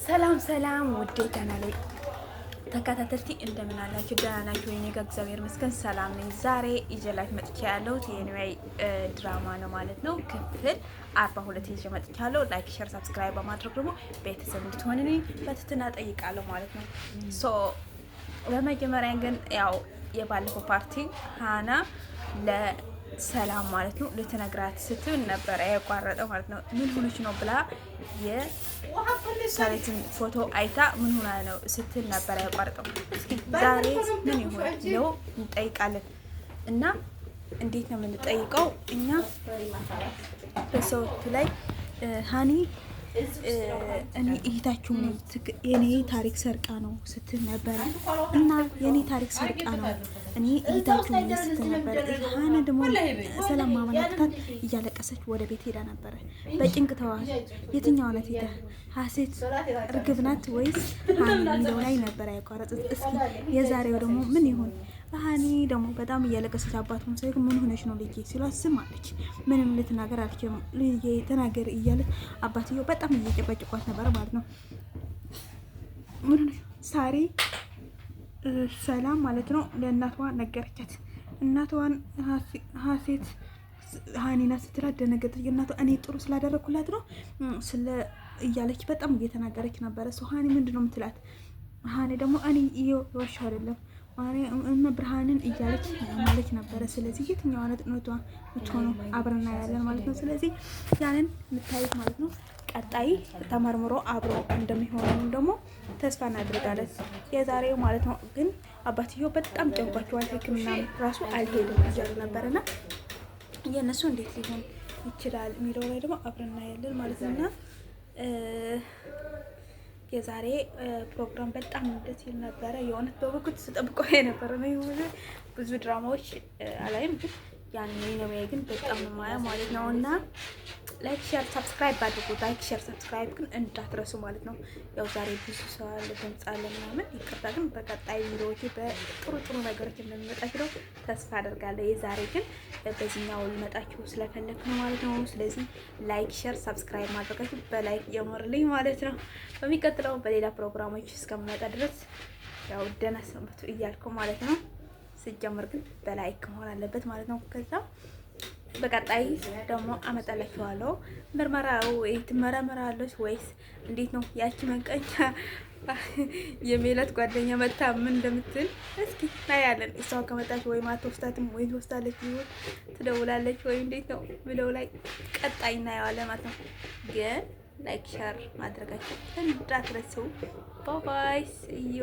ሰላም ሰላም ውዴ ቻናሌ ተከታተልቲ እንደምን አላችሁ? ደህና ናችሁ? ወይኔ ጋር እግዚአብሔር ይመስገን ሰላም ነኝ። ዛሬ ይዤላችሁ መጥቼ ያለሁት የኒዌይ ድራማ ነው ማለት ነው። ክፍል 42 ይዤ መጥቻለሁ። ላይክ፣ ሼር፣ ሰብስክራይብ በማድረግ ደግሞ ቤተሰብ እንድትሆን በትህትና ጠይቃለሁ ማለት ነው። ሶ በመጀመሪያ ግን ያው የባለፈው ፓርቲ ሀና ለሰላም ማለት ነው ልትነግራት ስትል ነበረ ያቋረጠው ማለት ነው። ምን ሆነች ነው ብላ የሳሌትን ፎቶ አይታ ምን ሆና ነው ስትል ነበረ ያቋረጠው። እስኪ ዛሬ ምን ይሆን ነው እንጠይቃለን። እና እንዴት ነው የምንጠይቀው? እኛ በሰዎቹ ላይ ሀኒ እኔ እህታችሁ ነኝ የኔ ታሪክ ሰርቃ ነው ስትል ነበረ። እና የኔ ታሪክ ሰርቃ ነው እኔ እህታችሁ ነኝ ስትል ነበረ። ሀና ደግሞ ሰላም ማመላክታት እያለቀሰች ወደ ቤት ሄዳ ነበረ። በጭንቅ ተዋል። የትኛው ናት ሄዳ ሀሴት እርግብ ናት ወይስ ሀኒ የሚለው ላይ ነበረ ያቋረጡት። እስኪ የዛሬው ደግሞ ምን ይሆን? ሀኒ ደግሞ በጣም እያለቀሰች አባቱን ሳይሆን ምን ሆነች ነው ልጄ ሲሏት ዝም አለች። ምንም ልትናገር አልችልም። ልጄ ተናገር እያለች አባትየው በጣም እየጨቀጨቋት ነበር ማለት ነው። ምን ሆነች ሳሪ ሰላም ማለት ነው ለእናቷ ነገረቻት። እናቷን ሀሴት ሀኒና ስትላት ደነገጠች። እናቷ እኔ ጥሩ ስላደረኩላት ነው ስለ እያለች በጣም እየተናገረች ነበረ። ሰው ሀኒ ምንድን ነው የምትላት? ሀኒ ደግሞ እኔ ይወሻው አይደለም እነ ብርሃንን እያለች ማለች ነበረ። ስለዚህ የትኛው አይነት እውነቷ የምትሆነው አብረና ያለን ማለት ነው። ስለዚህ ያንን የምታዩት ማለት ነው። ቀጣይ ተመርምሮ አብሮ እንደሚሆነው ደግሞ ተስፋ እናድርጋለን። የዛሬው ማለት ነው ግን አባትየው በጣም ጨንቋቸዋል። ሕክምና ራሱ አልሄድም እያሉ ነበርና የእነሱ እንዴት ሊሆን ይችላል የሚለው ላይ ደግሞ አብረና ያለን ማለት ነውና የዛሬ ፕሮግራም በጣም ደስ ይል ነበረ። የእውነት በጉጉት ስጠብቀው የነበረ ነው። የሆነ ብዙ ድራማዎች አላይም ግን ያን ነው ግን በጣም ነው ማያ ማለት ነው። እና ላይክ ሼር ሰብስክራይብ አድርጉ። ላይክ ሼር ሰብስክራይብ ግን እንዳትረሱ ማለት ነው። ያው ዛሬ ብዙ ሰው አለ ድምጽ አለ ምናምን ይቅርታ፣ ግን በቀጣይ ቪዲዮዎች በጥሩ ጥሩ ነገሮች እንደሚመጣችሁ ተስፋ አደርጋለሁ። የዛሬ ግን በዚህኛው ሊመጣችሁ ስለፈለኩ ነው ማለት ነው። ስለዚህ ላይክ ሼር ሰብስክራይብ ማድረጋችሁ በላይክ ጀምሩልኝ ማለት ነው። በሚቀጥለው በሌላ ፕሮግራሞች እስከምመጣ ድረስ ያው ደህና ሰንብቱ እያልኩ ማለት ነው። ሲጀምር ግን በላይክ መሆን አለበት ማለት ነው። ከዛ በቀጣይ ደግሞ አመጣላችኋለሁ። ምርመራው ትመረመራለች ወይስ እንዴት ነው? ያቺ መንቀኛ የሜላት ጓደኛ መታ ምን እንደምትል እስኪ ታያለን። እሷ ከመጣች ወይ ማትወስዳትም ወይ ትወስዳለች፣ ወይ ትደውላለች፣ ወይ እንዴት ነው ብለው ላይ ቀጣይ እናየዋለን ማለት ነው። ግን ላይክ ሼር ማድረጋችሁ እንዳትረሱ። ባይ ባይ ሲዮ